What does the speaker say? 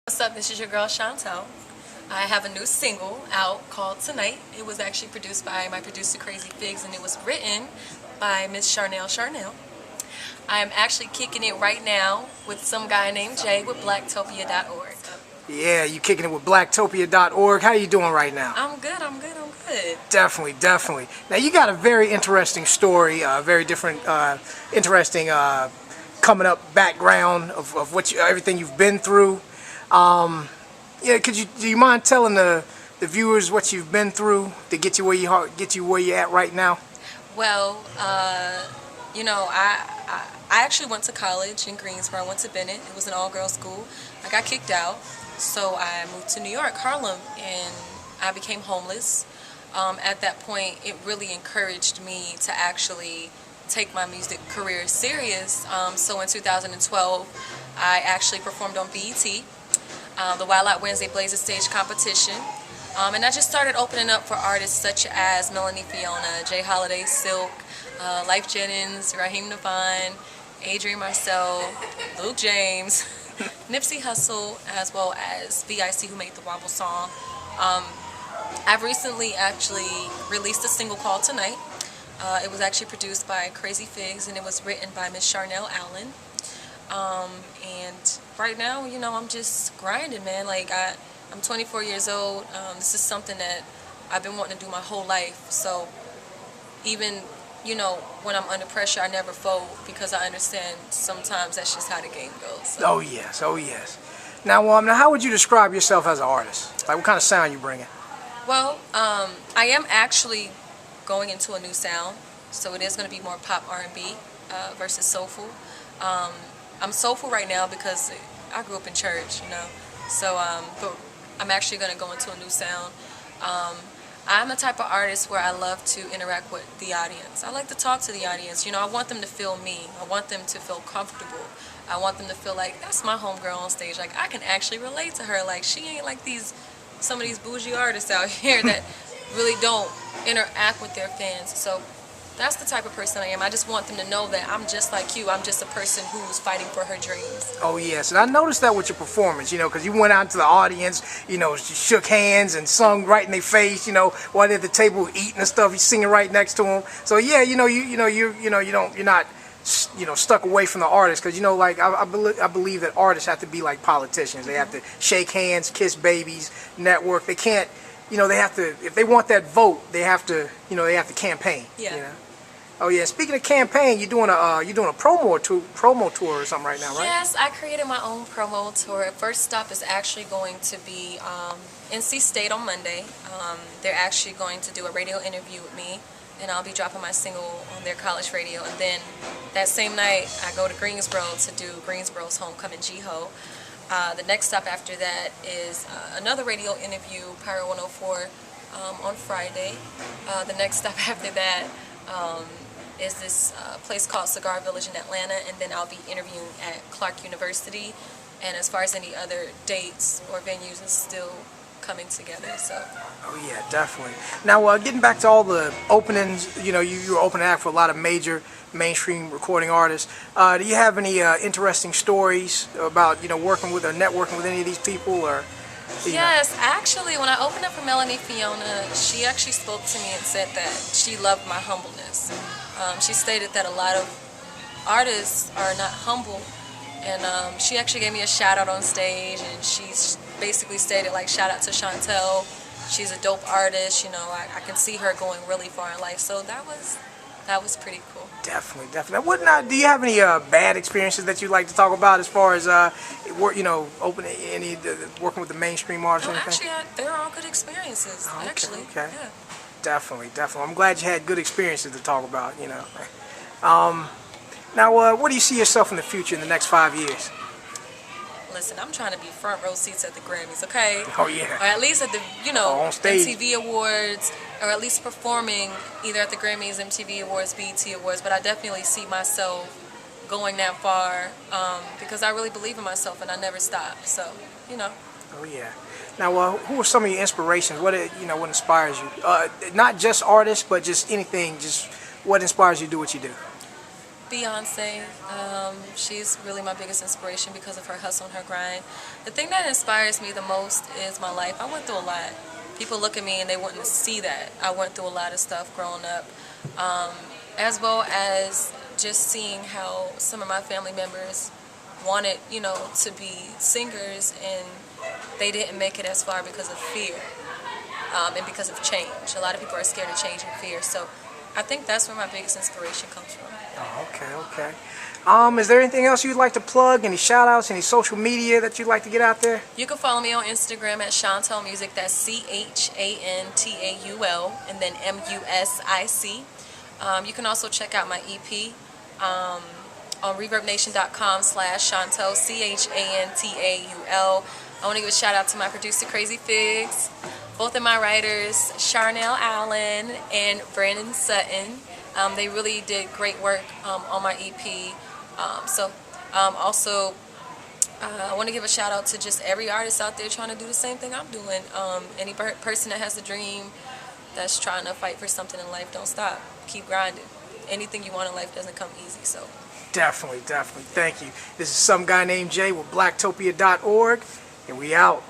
What's up? This is your girl Chantaul. I have a new single out called Tonight. It was actually produced by my producer Krazy Figz and it was written by Miss Charnel. I am actually kicking it right now with some guy named Jay with Blacktopia.org. Yeah, you kicking it with Blacktopia.org. How you doing right now? I'm good, I'm good, I'm good. Definitely, definitely. Now you got a very interesting story, very different, interesting coming up background of everything you've been through. Yeah, do you mind telling the viewers what you've been through to get you where you're at right now? Well, I actually went to college in Greensboro. I went to Bennett. It was an all-girls school. I got kicked out, so I moved to New York, Harlem, and I became homeless. At that point, it really encouraged me to actually take my music career serious. So in 2012, I actually performed on BET, the Wild Out Wednesday Blazer Stage competition. And I just started opening up for artists such as Melanie Fiona, Jay Holiday, Silk, Lyfe Jennings, Raheem Devine, Adrian Marcel, Luke James, Nipsey Hussle, as well as VIC, who made the Wobble song. I've recently actually released a single called Tonight. It was actually produced by Krazy Figz and it was written by Miss Charnel. And right now, I'm just grinding, man. I'm 24 years old. This is something that I've been wanting to do my whole life. So even, when I'm under pressure, I never fold because I understand sometimes that's just how the game goes. So. Oh yes, oh yes. Now how would you describe yourself as an artist? Like what kind of sound you bringing? Well, I am actually going into a new sound. So it is going to be more pop R&B versus soulful. I'm soulful right now because I grew up in church, So, but I'm actually going to go into a new sound. I'm the type of artist where I love to interact with the audience. I like to talk to the audience. I want them to feel me. I want them to feel comfortable. I want them to feel like that's my homegirl on stage. Like I can actually relate to her. Like she ain't like some of these bougie artists out here that really don't interact with their fans. So that's the type of person I am. I just want them to know that I'm just like you. I'm just a person who's fighting for her dreams. Oh yes, and I noticed that with your performance, because you went out to the audience, shook hands and sung right in their face, while they're at the table eating and stuff. You singing right next to them. So yeah, you're not stuck away from the artist because I believe that artists have to be like politicians. They have to shake hands, kiss babies, network. They can't. They have to, if they want that vote, they have to campaign. Yeah. Oh yeah. Speaking of campaign, you're doing a promo tour or something right now, right? Yes, I created my own promo tour. First stop is actually going to be NC State on Monday. They're actually going to do a radio interview with me, and I'll be dropping my single on their college radio. And then that same night, I go to Greensboro to do Greensboro's Homecoming G-Ho. The next stop after that is another radio interview, Pyro 104, on Friday. The next stop after that is this place called Cigar Village in Atlanta, and then I'll be interviewing at Clark University. And as far as any other dates or venues, it's still coming together. So. Oh yeah, definitely. Now, getting back to all the openings, you were opening act for a lot of major mainstream recording artists. Do you have any interesting stories about working with or networking with any of these people, or? Yes, actually, when I opened up for Melanie Fiona, she actually spoke to me and said that she loved my humbleness. She stated that a lot of artists are not humble, and she actually gave me a shout out on stage, and she basically stated like, shout out to Chantaul. She's a dope artist. I can see her going really far in life. So that was pretty cool. Definitely, definitely. Now, do you have any bad experiences that you'd like to talk about as far as working with the mainstream artists? No, or anything? actually, they're all good experiences. Oh, okay, actually, okay. Yeah. Definitely. I'm glad you had good experiences to talk about. Now, what do you see yourself in the future in the next 5 years? Listen, I'm trying to be front row seats at the Grammys, okay? Oh yeah. Or at least at the, on stage. MTV Awards, or at least performing either at the Grammys, MTV Awards, BET Awards. But I definitely see myself going that far because I really believe in myself and I never stop. So, Oh yeah. Now, who are some of your inspirations? What inspires you? Not just artists, but just anything. Just what inspires you to do what you do? Beyonce. She's really my biggest inspiration because of her hustle and her grind. The thing that inspires me the most is my life. I went through a lot. People look at me and they wouldn't see that. I went through a lot of stuff growing up, as well as just seeing how some of my family members wanted, to be singers, and they didn't make it as far because of fear, and because of change. A lot of people are scared of change and fear. So I think that's where my biggest inspiration comes from. Oh, okay. Is there anything else you'd like to plug? Any shout outs, any social media that you'd like to get out there? You can follow me on Instagram at Chantaul Music. That's Chantaul and then MUSIC. You can also check out my EP on ReverbNation.com/Chantaul, Chantaul. I want to give a shout out to my producer Krazy Figz, both of my writers, Charnel and Brandon Sutton. They really did great work on my EP. Also, I want to give a shout out to just every artist out there trying to do the same thing I'm doing. Any person that has a dream, that's trying to fight for something in life, don't stop. Keep grinding. Anything you want in life doesn't come easy. So definitely. Thank you. This is some guy named Jay with Blacktopia.org, and we out.